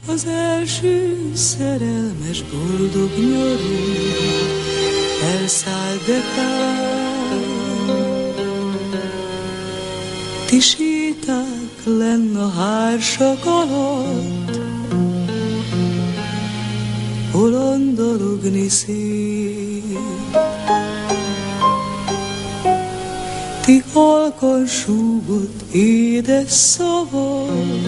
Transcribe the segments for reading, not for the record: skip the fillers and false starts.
Az első szerelmes boldog nyarunk elszállt dekán. Ti séták lenn a hársak alatt, bolondalogni szép. Ti halkan súgott édes szavad,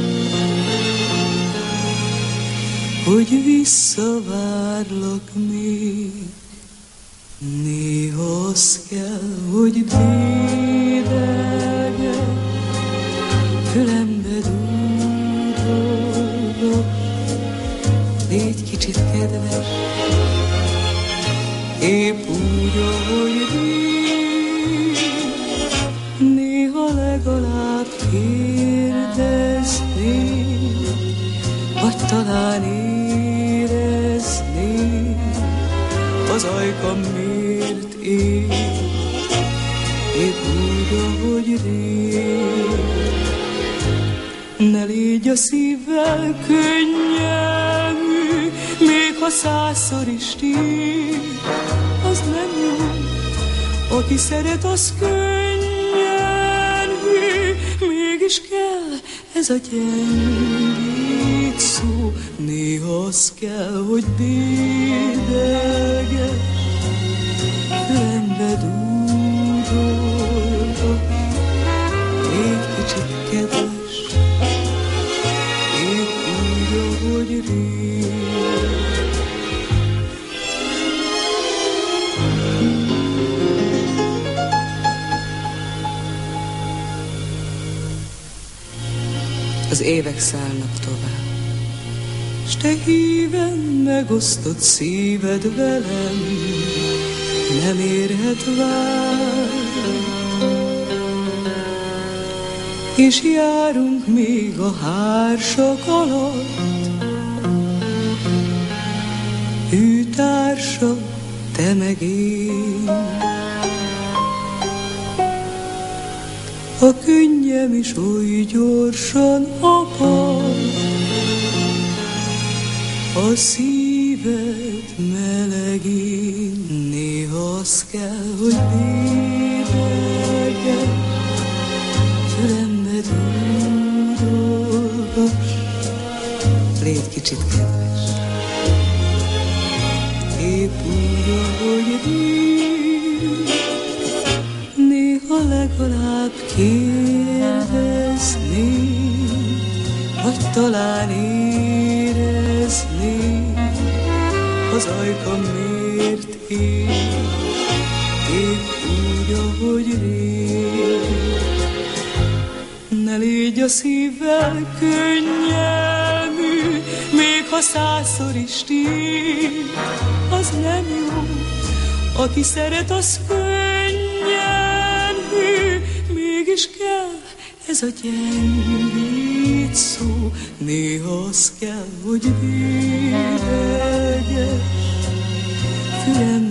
hogy visszavárlak még. Néha az kell, hogy dédelgek, fülembe dúdolok. Légy kicsit kedves, épp úgy, ahogy rég. Néha legalább kérdeznék, vagy talán éreznék, az ajkam miért él, épp úgy, ahogy rég. Ne légy a szívvel könnyelmű, még ha 100-szor is tér, az nem jó. Aki szeret, az könnyen hű, mégis kell ez a gyengét szó. Néha az kell, hogy dédelges, fülembe dúdolok. Légy kicsit kedves, épp úgy, ahogy rég. Az évek szállnak tovább, s te híven megosztott szíved velem, nem érhet vár. És járunk még a hársak alatt, hűtársak, te meg én. A könnyem is oly gyorsan apad, a szíved melegén. Néha az kell, hogy dédelges, fülembe dúdolgass. Légy kicsit kedves, épp úgy, ahogy rég. Néha legalább kérdeznék, vagy talán éreznék, az ajkam miért él, épp úgy, ahogy rég. Ne légy a szívvel könnyelmű, még ha 100-szor is tér, az nem jó. Aki szeret, az könnyen hű, mégis kell ez a gyengét szó. Néha az kell, hogy dédelges, fülem